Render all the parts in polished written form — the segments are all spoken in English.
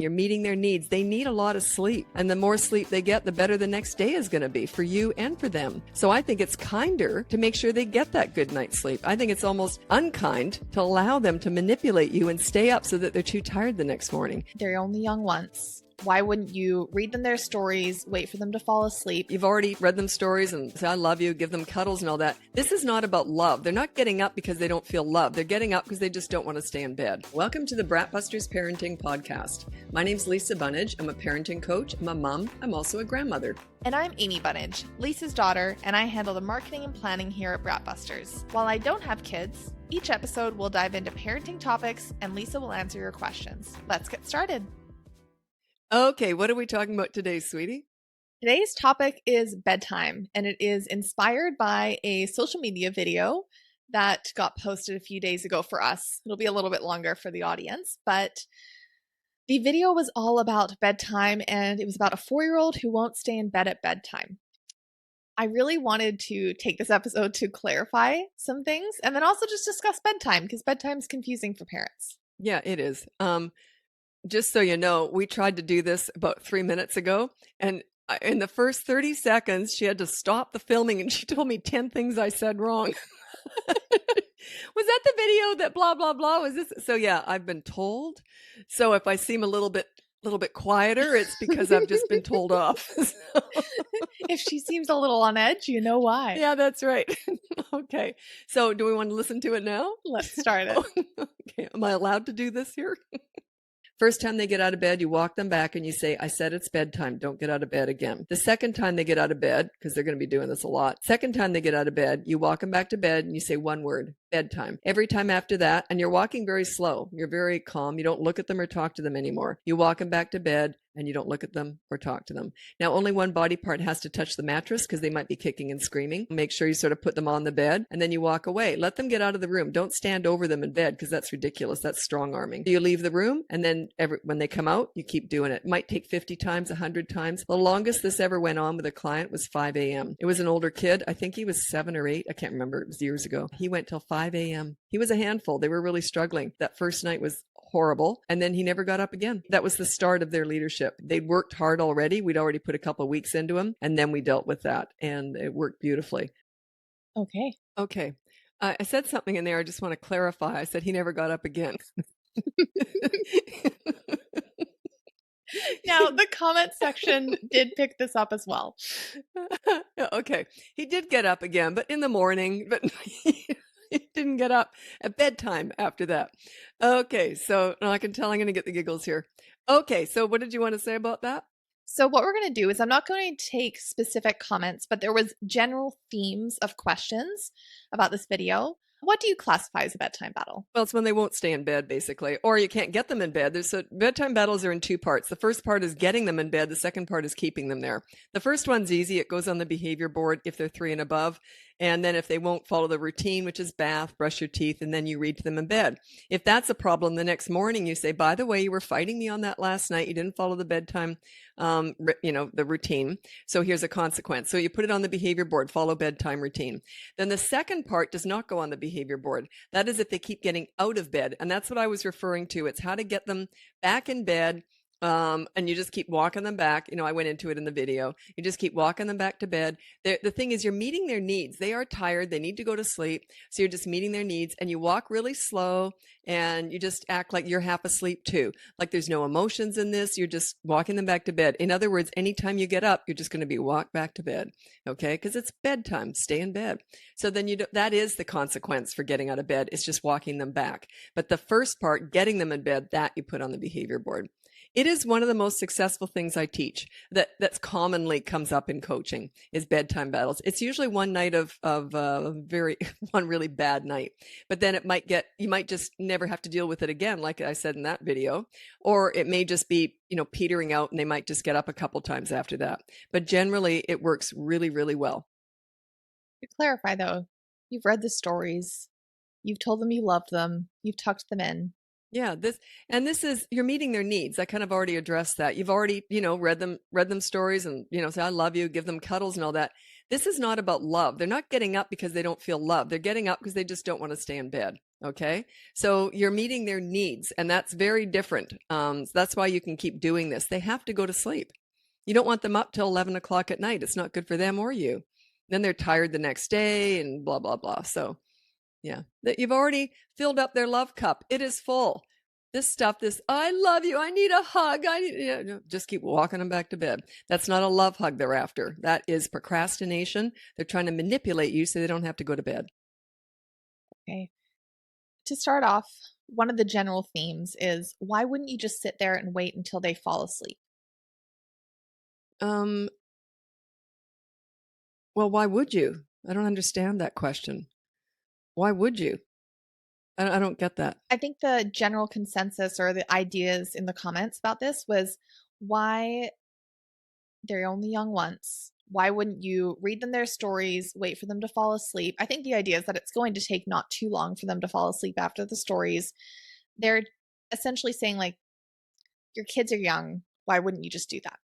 You're meeting their needs. They need a lot of sleep. And the more sleep they get, the better the next day is going to be for you and for them. So I think it's kinder to make sure they get that good night's sleep. I think it's almost unkind to allow them to manipulate you and stay up so that they're too tired the next morning. They're only young once. Why wouldn't you read them their stories, wait for them to fall asleep? You've already read them stories and say, I love you, give them cuddles and all that. This is not about love. They're not getting up because they don't feel love. They're getting up because they just don't want to stay in bed. Welcome to the Bratbusters Parenting Podcast. My name's Lisa Bunnage. I'm a parenting coach. I'm a mom. I'm also a grandmother. And I'm Amy Bunnage, Lisa's daughter, and I handle the marketing and planning here at Bratbusters. While I don't have kids, each episode will dive into parenting topics and Lisa will answer your questions. Let's get started. Okay, what are we talking about today, sweetie? Today's topic is bedtime, and it is inspired by a social media video that got posted a few days ago for us. It'll be a little bit longer for the audience, but the video was all about bedtime, and it was about a 4-year-old who won't stay in bed at bedtime. I really wanted to take this episode to clarify some things, and then also just discuss bedtime, because bedtime's confusing for parents. Yeah, it is. Just so you know, we tried to do this about 3 minutes ago, and in the first 30 seconds, she had to stop the filming, and she told me 10 things I said wrong. Was that the video that blah, blah, blah? Was this? So yeah, I've been told. So if I seem a little bit quieter, it's because I've just been told off. If she seems a little on edge, you know why. Yeah, that's right. Okay. So do we want to listen to it now? Let's start it. Okay. Am I allowed to do this here? First time they get out of bed, you walk them back and you say, I said it's bedtime. Don't get out of bed again. The second time they get out of bed, because they're going to be doing this a lot. Second time they get out of bed, you walk them back to bed and you say one word, bedtime. Every time after that, and you're walking very slow. You're very calm. You don't look at them or talk to them anymore. You walk them back to bed and you don't look at them or talk to them. Now, only one body part has to touch the mattress because they might be kicking and screaming. Make sure you sort of put them on the bed and then you walk away. Let them get out of the room. Don't stand over them in bed because that's ridiculous. That's strong arming. You leave the room and then when they come out, you keep doing it. It might take 50 times, 100 times. The longest this ever went on with a client was 5 a.m. It was an older kid. I think he was 7 or 8. I can't remember. It was years ago. He went till 5 a.m. He was a handful. They were really struggling. That first night was horrible. And then he never got up again. That was the start of their leadership. They'd worked hard already. We'd already put a couple of weeks into him. And then we dealt with that. And it worked beautifully. Okay. I said something in there. I just want to clarify. I said he never got up again. Now, the comment section did pick this up as well. Okay. He did get up again, but in the morning, but he didn't get up at bedtime after that. Okay. So now I can tell I'm going to get the giggles here. Okay. So what did you want to say about that? So what we're going to do is I'm not going to take specific comments, but there was general themes of questions about this video. What do you classify as a bedtime battle? Well, it's when they won't stay in bed, basically, or you can't get them in bed. Bedtime battles are in two parts. The first part is getting them in bed. The second part is keeping them there. The first one's easy. It goes on the behavior board if they're 3 and above. And then if they won't follow the routine, which is bath, brush your teeth, and then you read to them in bed. If that's a problem, the next morning you say, by the way, you were fighting me on that last night. You didn't follow the bedtime, the routine. So here's a consequence. So you put it on the behavior board, follow bedtime routine. Then the second part does not go on the behavior board. That is if they keep getting out of bed. And that's what I was referring to. It's how to get them back in bed. And you just keep walking them back. I went into it in the video. You just keep walking them back to bed. The thing is, you're meeting their needs. They are tired. They need to go to sleep. So you're just meeting their needs and you walk really slow and you just act like you're half asleep too. Like there's no emotions in this. You're just walking them back to bed. In other words, anytime you get up, you're just going to be walked back to bed. Okay. Because it's bedtime. Stay in bed. So then that is the consequence for getting out of bed. It's just walking them back. But the first part, getting them in bed, that you put on the behavior board. It is one of the most successful things I teach that's commonly comes up in coaching is bedtime battles. It's usually one night of one really bad night, but then you might just never have to deal with it again, like I said in that video, or it may just be, petering out and they might just get up a couple times after that. But generally it works really, really well. To clarify though, you've read the stories, you've told them you loved them, you've tucked them in. Yeah, this is, you're meeting their needs. I kind of already addressed that. You've already, read them stories and, say, I love you, give them cuddles and all that. This is not about love. They're not getting up because they don't feel love. They're getting up because they just don't want to stay in bed. Okay. So you're meeting their needs, and that's very different. That's why you can keep doing this. They have to go to sleep. You don't want them up till 11 o'clock at night. It's not good for them or you. Then they're tired the next day and blah, blah, blah. So, yeah, that you've already filled up their love cup. It is full. This stuff, this, I love you, I need a hug, just keep walking them back to bed. That's not a love hug they're after. That is procrastination. They're trying to manipulate you so they don't have to go to bed. Okay. To start off, one of the general themes is why wouldn't you just sit there and wait until they fall asleep? Um, well, why would you? I don't understand that question. Why would you? I don't get that. I think the general consensus or the ideas in the comments about this was why they're only young once. Why wouldn't you read them their stories, wait for them to fall asleep? I think the idea is that it's going to take not too long for them to fall asleep after the stories. They're essentially saying, like, your kids are young. Why wouldn't you just do that?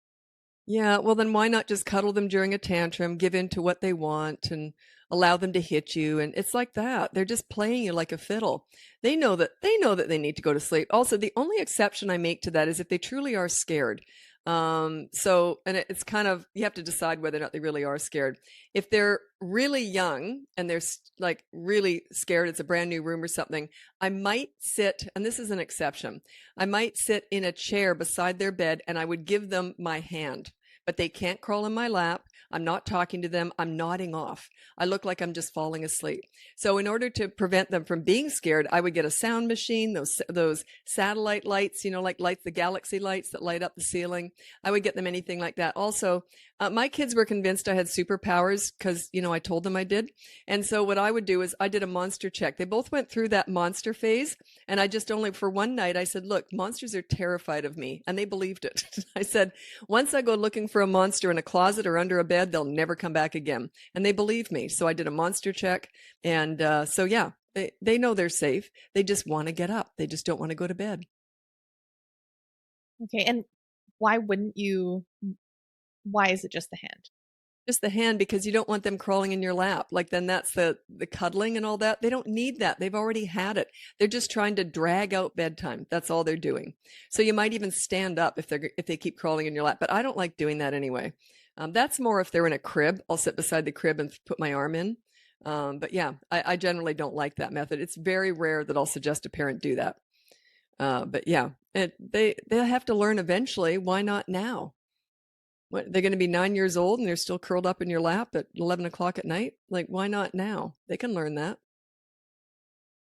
Yeah, well, then why not just cuddle them during a tantrum, give in to what they want, and allow them to hit you? And it's like that. They're just playing you like a fiddle. They know that they need to go to sleep. Also, the only exception I make to that is if they truly are scared. And it's kind of, you have to decide whether or not they really are scared. If they're really young and they're like really scared, it's a brand new room or something, I might sit, and this is an exception, I might sit in a chair beside their bed and I would give them my hand, but they can't crawl in my lap. I'm not talking to them. I'm nodding off. I look like I'm just falling asleep. So in order to prevent them from being scared, I would get a sound machine, those satellite lights, like lights, the galaxy lights that light up the ceiling. I would get them anything like that. Also, my kids were convinced I had superpowers because, I told them I did. And so what I would do is I did a monster check. They both went through that monster phase. And I just only for one night, I said, look, monsters are terrified of me. And they believed it. I said, once I go looking for a monster in a closet or under a bed, they'll never come back again. And they believed me. So I did a monster check. And so, yeah, they know they're safe. They just want to get up. They just don't want to go to bed. Okay. And why wouldn't you? Why is it just the hand? Just the hand, because you don't want them crawling in your lap. Like then that's the cuddling and all that. They don't need that. They've already had it. They're just trying to drag out bedtime. That's all they're doing. So you might even stand up if they keep crawling in your lap. But I don't like doing that anyway. That's more if they're in a crib. I'll sit beside the crib and put my arm in. But yeah, I generally don't like that method. It's very rare that I'll suggest a parent do that. But yeah, they'll have to learn eventually. Why not now? What, they're going to be 9 years old and they're still curled up in your lap at 11 o'clock at night? Like, why not now? They can learn that.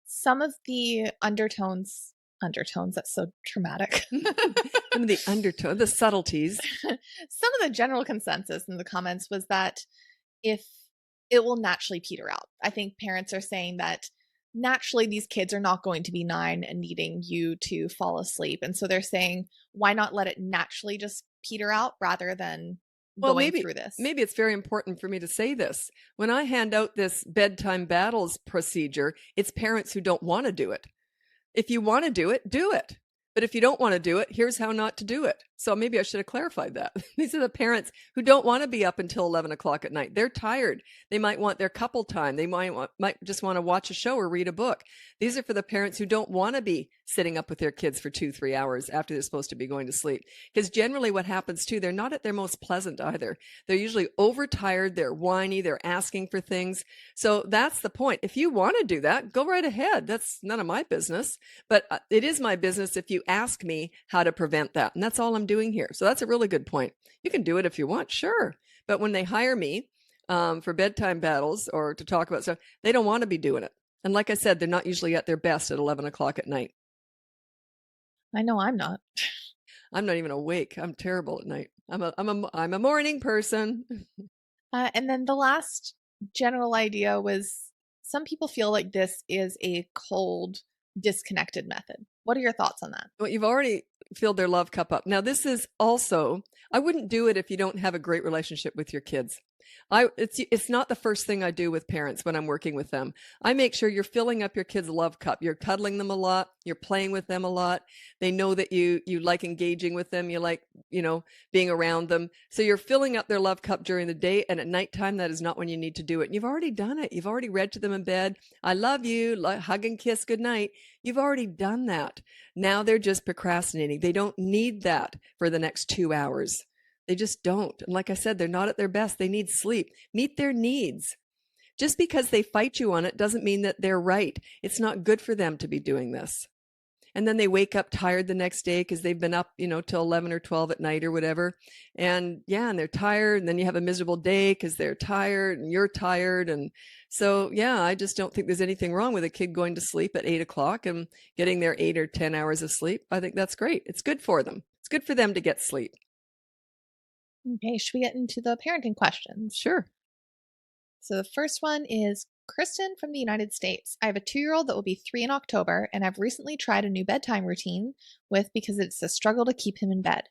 Some of the undertones, that's so dramatic. Some of the undertone, the subtleties. Some of the general consensus in the comments was that if it will naturally peter out. I think parents are saying that naturally these kids are not going to be 9 and needing you to fall asleep. And so they're saying, why not let it naturally just peter out rather than going through this? Maybe it's very important for me to say this. When I hand out this bedtime battles procedure, it's parents who don't want to do it. If you want to do it, do it. But if you don't want to do it, here's how not to do it. So maybe I should have clarified that. These are the parents who don't want to be up until 11 o'clock at night. They're tired. They might want their couple time. They might just want to watch a show or read a book. These are for the parents who don't want to be sitting up with their kids for 2-3 hours after they're supposed to be going to sleep. Because generally what happens too, they're not at their most pleasant either. They're usually overtired. They're whiny. They're asking for things. So that's the point. If you want to do that, go right ahead. That's none of my business. But it is my business if you ask me how to prevent that. And that's all I'm doing here. So that's a really good point. You can do it if you want, sure. But when they hire me for bedtime battles or to talk about stuff, they don't want to be doing it. And like I said, they're not usually at their best at 11 o'clock at night. I know I'm not. I'm not even awake. I'm terrible at night. I'm a morning person. And then the last general idea was some people feel like this is a cold, disconnected method. What are your thoughts on that? Well, you've already filled their love cup up. Now, this is also, I wouldn't do it if you don't have a great relationship with your kids. It's not the first thing I do with parents when I'm working with them. I make sure you're filling up your kids' love cup. You're cuddling them a lot. You're playing with them a lot. They know that you like engaging with them. You like being around them. So you're filling up their love cup during the day, and at nighttime, that is not when you need to do it. And you've already done it. You've already read to them in bed, I love you, hug and kiss, good night. You've already done that. Now they're just procrastinating. They don't need that for the next 2 hours. They just don't. And like I said, they're not at their best. They need sleep. Meet their needs. Just because they fight you on it doesn't mean that they're right. It's not good for them to be doing this. And then they wake up tired the next day because they've been up, till 11 or 12 at night or whatever. And yeah, and they're tired. And then you have a miserable day because they're tired and you're tired. And so, yeah, I just don't think there's anything wrong with a kid going to sleep at 8 o'clock and getting their 8 or 10 hours of sleep. I think that's great. It's good for them. It's good for them to get sleep. Okay, should we get into the parenting questions? Sure. So the first one is Kristen from the United States. I have a 2-year-old that will be 3 in October, and I've recently tried a new bedtime routine because it's a struggle to keep him in bed.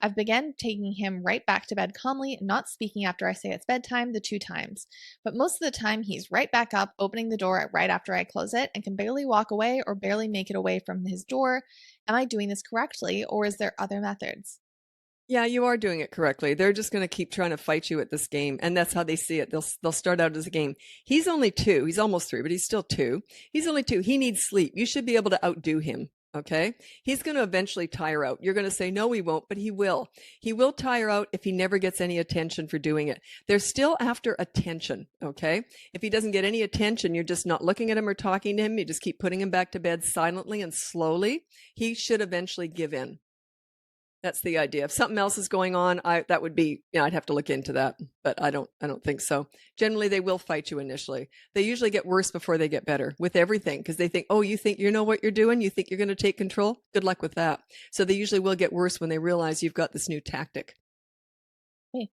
I've begun taking him right back to bed calmly and not speaking after I say it's bedtime the 2 times. But most of the time, he's right back up, opening the door right after I close it, and can barely walk away or barely make it away from his door. Am I doing this correctly, or is there other methods? Yeah, you are doing it correctly. They're just going to keep trying to fight you at this game, and that's how they see it. They'll start out as a game. He's only 2. He's almost 3, but he's still 2. He's only 2. He needs sleep. You should be able to outdo him. Okay? He's going to eventually tire out. You're going to say, no, he won't, but he will. He will tire out if he never gets any attention for doing it. They're still after attention. Okay? If he doesn't get any attention, you're just not looking at him or talking to him. You just keep putting him back to bed silently and slowly. He should eventually give in. That's the idea. If something else is going on, that would be, I'd have to look into that, but I don't think so. Generally, they will fight you initially. They usually get worse before they get better with everything because they think, oh, you think you know what you're doing? You think you're going to take control? Good luck with that. So they usually will get worse when they realize you've got this new tactic. Okay.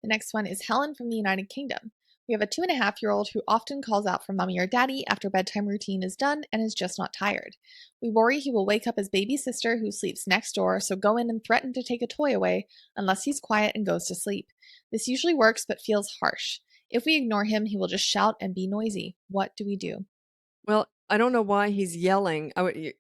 The next one is Helen from the United Kingdom. We have a 2.5-year-old who often calls out for mommy or daddy after bedtime routine is done and is just not tired. We worry he will wake up his baby sister who sleeps next door, so go in and threaten to take a toy away unless he's quiet and goes to sleep. This usually works but feels harsh. If we ignore him, he will just shout and be noisy. What do we do? Well, I don't know why he's yelling.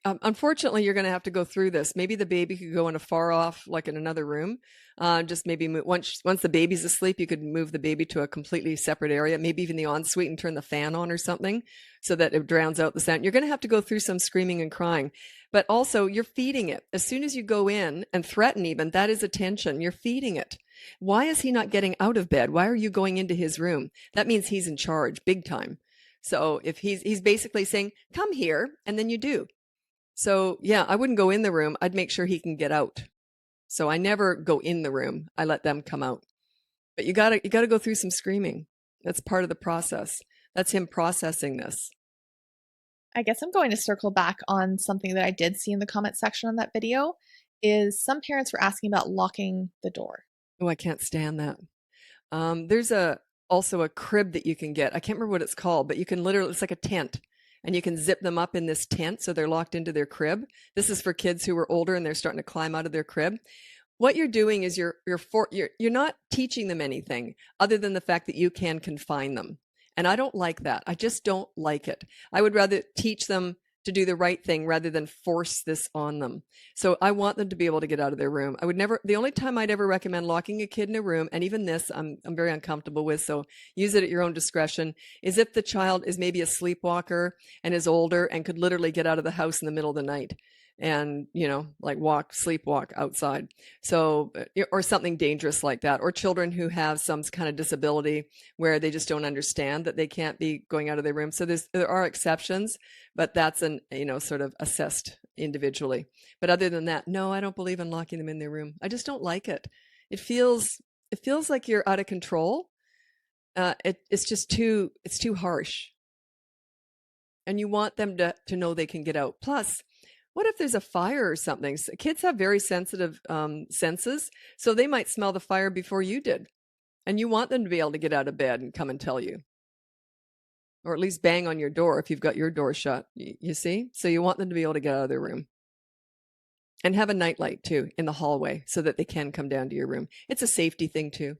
Unfortunately, you're going to have to go through this. Maybe the baby could go in a far off, like in another room. Just maybe once the baby's asleep, you could move the baby to a completely separate area, maybe even the ensuite, and turn the fan on or something so that it drowns out the sound. You're going to have to go through some screaming and crying. But also, you're feeding it. As soon as you go in and threaten even, that is attention. You're feeding it. Why is he not getting out of bed? Why are you going into his room? That means he's in charge, big time. So if he's basically saying, come here, and then you do. So yeah, I wouldn't go in the room. I'd make sure he can get out. So I never go in the room. I let them come out. But you gotta go through some screaming. That's part of the process. That's him processing this. I guess I'm going to circle back on something that I did see in the comment section on that video is some parents were asking about locking the door. Oh, I can't stand that. There's also a crib that you can get. I can't remember what it's called, but you can literally, it's like a tent, and you can zip them up in this tent so they're locked into their crib. This is for kids who are older and they're starting to climb out of their crib. What you're doing is you're not teaching them anything other than the fact that you can confine them. And I don't like that. I just don't like it. I would rather teach them to do the right thing rather than force this on them. So I want them to be able to get out of their room. I would never, the only time I'd ever recommend locking a kid in a room, and even this I'm very uncomfortable with, so use it at your own discretion, is if the child is maybe a sleepwalker and is older and could literally get out of the house in the middle of the night and, like sleepwalk outside. So, or something dangerous like that, or children who have some kind of disability where they just don't understand that they can't be going out of their room. So there are exceptions, but that's sort of assessed individually. But other than that, no, I don't believe in locking them in their room. I just don't like it. It feels like you're out of control. It's too harsh. And you want them to know they can get out. Plus, what if there's a fire or something? Kids have very sensitive senses, so they might smell the fire before you did. And you want them to be able to get out of bed and come and tell you. Or at least bang on your door if you've got your door shut, you see? So you want them to be able to get out of their room. And have a nightlight, too, in the hallway so that they can come down to your room. It's a safety thing, too.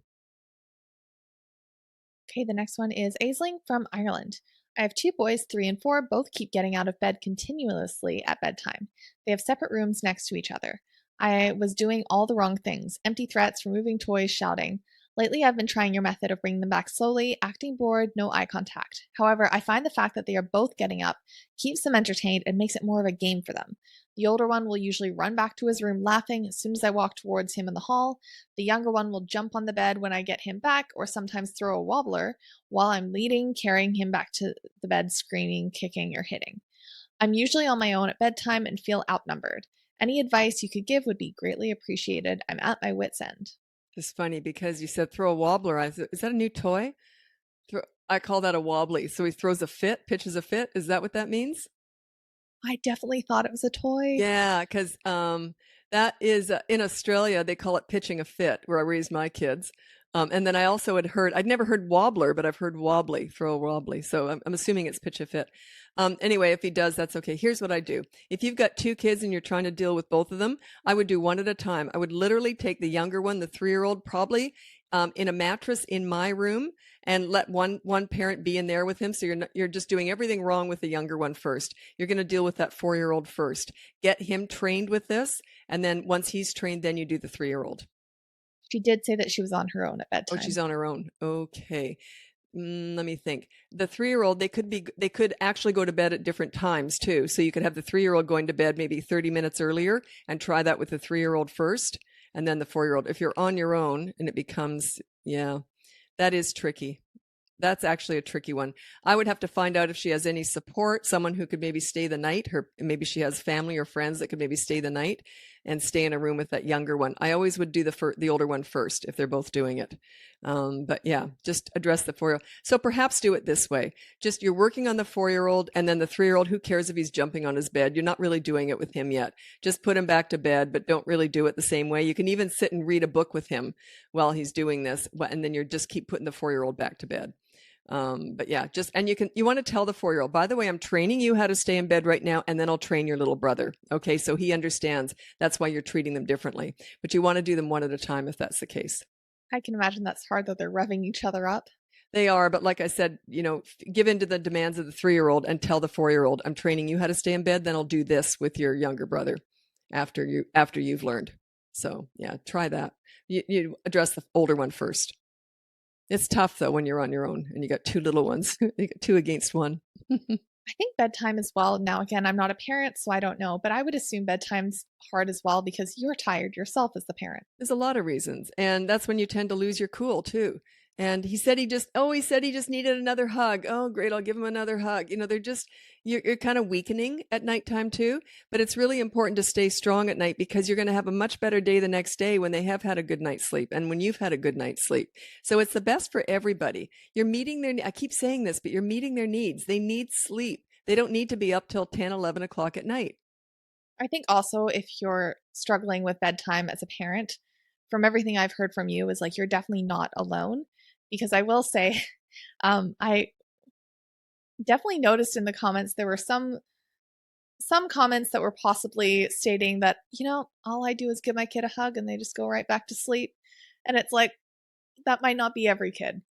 Okay, the next one is Aisling from Ireland. I have 2 boys, 3 and 4, both keep getting out of bed continuously at bedtime. They have separate rooms next to each other. I was doing all the wrong things empty threats, removing toys, shouting. Lately, I've been trying your method of bringing them back slowly, acting bored, no eye contact. However, I find the fact that they are both getting up keeps them entertained and makes it more of a game for them. The older one will usually run back to his room laughing as soon as I walk towards him in the hall. The younger one will jump on the bed when I get him back, or sometimes throw a wobbler while I'm leading, carrying him back to the bed, screaming, kicking, or hitting. I'm usually on my own at bedtime and feel outnumbered. Any advice you could give would be greatly appreciated. I'm at my wit's end. It's funny because you said throw a wobbler. I said, is that a new toy? I call that a wobbly. So he throws a fit, pitches a fit. Is that what that means? I definitely thought it was a toy. Yeah, because that is in Australia, they call it pitching a fit, where I raised my kids. And then I also had heard, I'd never heard wobbler, but I've heard wobbly, throw a wobbly. So I'm assuming it's pitch a fit. Anyway, if he does, that's okay. Here's what I do. If you've got two kids and you're trying to deal with both of them, I would do one at a time. I would literally take the younger one, the 3-year-old, probably in a mattress in my room, and let one parent be in there with him. So you're just doing everything wrong with the younger one first. You're going to deal with that 4-year-old first. Get him trained with this, and then once he's trained, then you do the 3-year-old. She did say that she was on her own at Oh, bedtime. she's on her own. Okay. Let me think. The 3-year-old, they could actually go to bed at different times too. So you could have the 3-year-old going to bed maybe 30 minutes earlier and try that with the 3-year-old first, and then the 4-year-old. If you're on your own and it becomes, yeah, that is tricky. That's actually a tricky one. I would have to find out if she has any support, someone who could maybe stay the night. Maybe she has family or friends that could maybe stay the night and stay in a room with that younger one. I always would do the older one first if they're both doing it. But yeah, just address the 4-year-old. So perhaps do it this way. Just you're working on the 4-year-old, and then the 3-year-old, who cares if he's jumping on his bed? You're not really doing it with him yet. Just put him back to bed, but don't really do it the same way. You can even sit and read a book with him while he's doing this, and then you just keep putting the 4-year-old back to bed. But yeah, you want to tell the 4-year-old, by the way, I'm training you how to stay in bed right now, and then I'll train your little brother. Okay. So he understands that's why you're treating them differently, but you want to do them one at a time if that's the case. I can imagine that's hard that they're revving each other up. They are, but like I said, give in to the demands of the 3-year-old and tell the 4-year-old, I'm training you how to stay in bed. Then I'll do this with your younger brother after you've learned. So yeah, try that. You address the older one first. It's tough though when you're on your own and you got two little ones. You got two against one. I think bedtime as well. Now, again, I'm not a parent, so I don't know, but I would assume bedtime's hard as well because you're tired yourself as the parent. There's a lot of reasons, and that's when you tend to lose your cool too. And he said he just needed another hug. Oh, great, I'll give him another hug. You're kind of weakening at nighttime too, but it's really important to stay strong at night because you're going to have a much better day the next day when they have had a good night's sleep and when you've had a good night's sleep. So it's the best for everybody. I keep saying this, but you're meeting their needs. They need sleep. They don't need to be up till 10, 11 o'clock at night. I think also if you're struggling with bedtime as a parent, from everything I've heard from you, is like you're definitely not alone. Because I will say, I definitely noticed in the comments there were some comments that were possibly stating that, all I do is give my kid a hug and they just go right back to sleep. And it's like, that might not be every kid.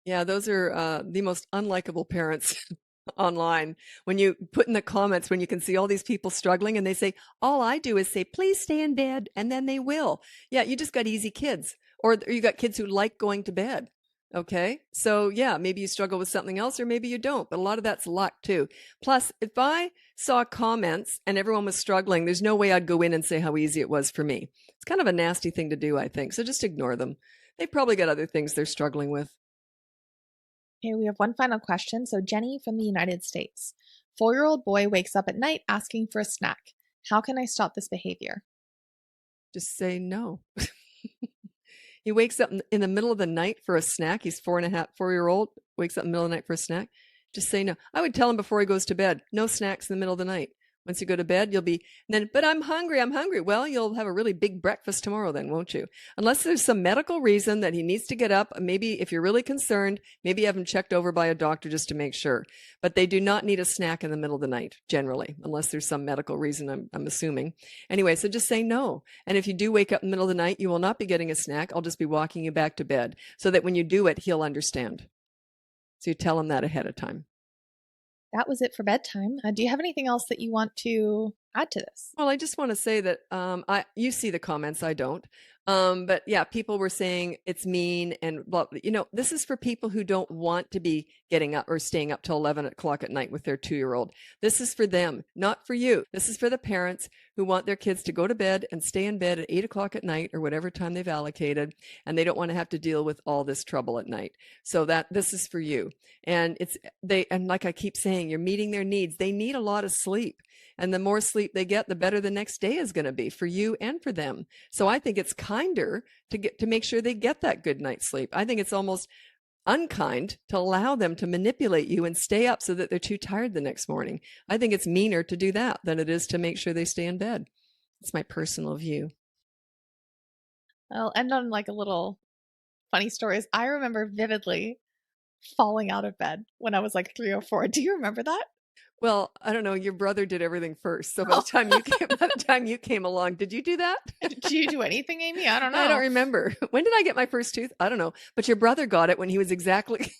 Yeah, those are the most unlikable parents online. When you put in the comments, when you can see all these people struggling and they say, all I do is say, please stay in bed, and then they will. Yeah, you just got easy kids. Or you got kids who like going to bed. Okay. So yeah, maybe you struggle with something else or maybe you don't, but a lot of that's luck too. Plus, if I saw comments and everyone was struggling, there's no way I'd go in and say how easy it was for me. It's kind of a nasty thing to do, I think. So just ignore them. They probably got other things they're struggling with. Okay, we have one final question. So Jenny from the United States. 4-year-old boy wakes up at night asking for a snack. How can I stop this behavior? Just say no. He wakes up in the middle of the night for a snack. He's 4-year-old, wakes up in the middle of the night for a snack. Just say no. I would tell him before he goes to bed, no snacks in the middle of the night. Once you go to bed, but I'm hungry. Well, you'll have a really big breakfast tomorrow then, won't you? Unless there's some medical reason that he needs to get up. Maybe if you're really concerned, maybe have him checked over by a doctor just to make sure. But they do not need a snack in the middle of the night, generally, unless there's some medical reason, I'm assuming. Anyway, so just say no. And if you do wake up in the middle of the night, you will not be getting a snack. I'll just be walking you back to bed so that when you do it, he'll understand. So you tell him that ahead of time. That was it for bedtime. Do you have anything else that you want to add to this? Well, I just want to say that you see the comments, I don't. But yeah, people were saying it's mean and blah, this is for people who don't want to be getting up or staying up till 11 o'clock at night with their 2-year-old. This is for them, not for you. This is for the parents who want their kids to go to bed and stay in bed at 8 o'clock at night or whatever time they've allocated, and they don't want to have to deal with all this trouble at night. So this is for you. And and like I keep saying, you're meeting their needs. They need a lot of sleep. And the more sleep they get, the better the next day is going to be for you and for them. So I think it's kinder to make sure they get that good night's sleep. I think it's almost unkind to allow them to manipulate you and stay up so that they're too tired the next morning. I think it's meaner to do that than it is to make sure they stay in bed. It's my personal view. I'll end on like a little funny stories. I remember vividly falling out of bed when I was like 3 or 4. Do you remember that? Well, I don't know. Your brother did everything first. So by Oh. the time you came along, did you do that? Did you do anything, Amy? I don't know. I don't remember. When did I get my first tooth? I don't know. But your brother got it when he was exactly.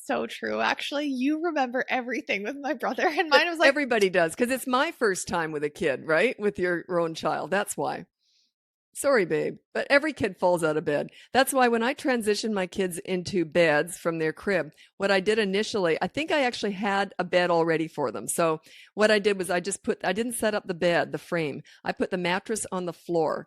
So true. Actually, you remember everything with my brother, and mine was like, Everybody does, because it's my first time with a kid, right? With your own child. That's why. Sorry, babe, but every kid falls out of bed. That's why when I transitioned my kids into beds from their crib, what I did initially, I think I actually had a bed already for them. So what I did was I didn't set up the bed, the frame. I put the mattress on the floor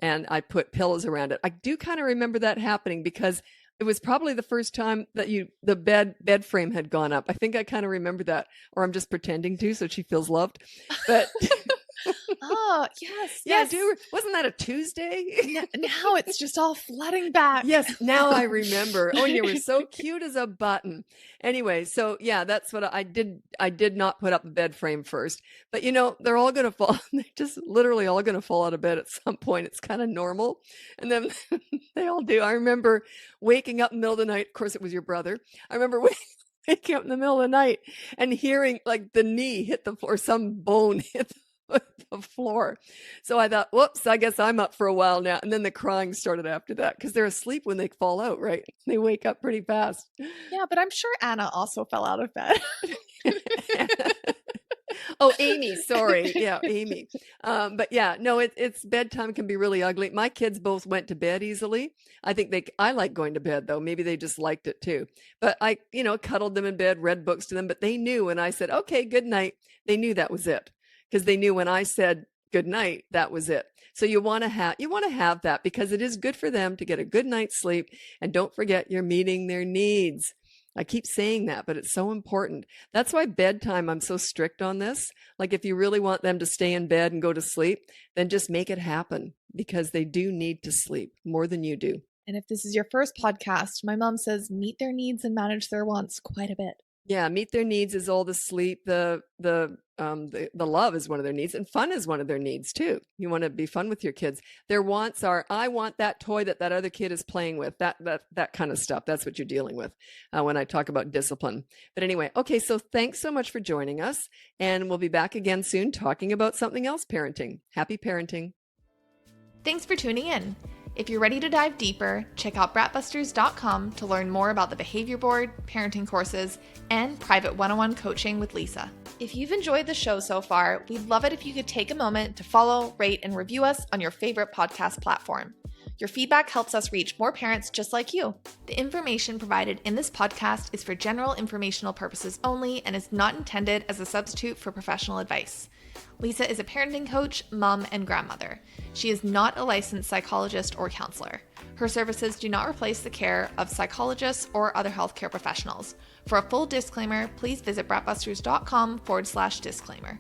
and I put pillows around it. I do kind of remember that happening because it was probably the first time that the bed frame had gone up. I think I kind of remember that, or I'm just pretending to so she feels loved. But oh, yes. yeah, Yes. wasn't that a Tuesday? Now it's just all flooding back. Yes, now I remember. Oh, and you were so cute as a button. Anyway, so yeah, that's what I did. I did not put up a bed frame first, but they're all going to fall. They're just literally all going to fall out of bed at some point. It's kind of normal. And then they all do. I remember waking up in the middle of the night. Of course, it was your brother. I remember waking up in the middle of the night and hearing like the knee hit the floor, some bone hit the floor. So I thought, whoops, I guess I'm up for a while now. And then the crying started after that because they're asleep when they fall out, right? They wake up pretty fast. Yeah, but I'm sure Anna also fell out of bed. Oh, Amy, sorry. Yeah, Amy. But yeah, no, it's bedtime can be really ugly. My kids both went to bed easily. I like going to bed though. Maybe they just liked it too. But I, cuddled them in bed, read books to them, but they knew when I said, okay, good night, they knew that was it. Because they knew when I said good night, that was it. So you want to have that because it is good for them to get a good night's sleep. And don't forget, you're meeting their needs. I keep saying that, but it's so important. That's why bedtime, I'm so strict on this. Like if you really want them to stay in bed and go to sleep, then just make it happen because they do need to sleep more than you do. And if this is your first podcast, my mom says meet their needs and manage their wants quite a bit. Yeah, meet their needs is all the sleep, the love is one of their needs, and fun is one of their needs too. You want to be fun with your kids. Their wants are, I want that toy that other kid is playing with. That kind of stuff. That's what you're dealing with when I talk about discipline. But anyway, okay, so thanks so much for joining us, and we'll be back again soon talking about something else parenting. Happy parenting. Thanks for tuning in. If you're ready to dive deeper, check out bratbusters.com to learn more about the behavior board, parenting courses, and private one-on-one coaching with Lisa. If you've enjoyed the show so far, we'd love it if you could take a moment to follow, rate, and review us on your favorite podcast platform. Your feedback helps us reach more parents just like you. The information provided in this podcast is for general informational purposes only and is not intended as a substitute for professional advice. Lisa is a parenting coach, mom, and grandmother. She is not a licensed psychologist or counselor. Her services do not replace the care of psychologists or other healthcare professionals. For a full disclaimer, please visit bratbusters.com/disclaimer.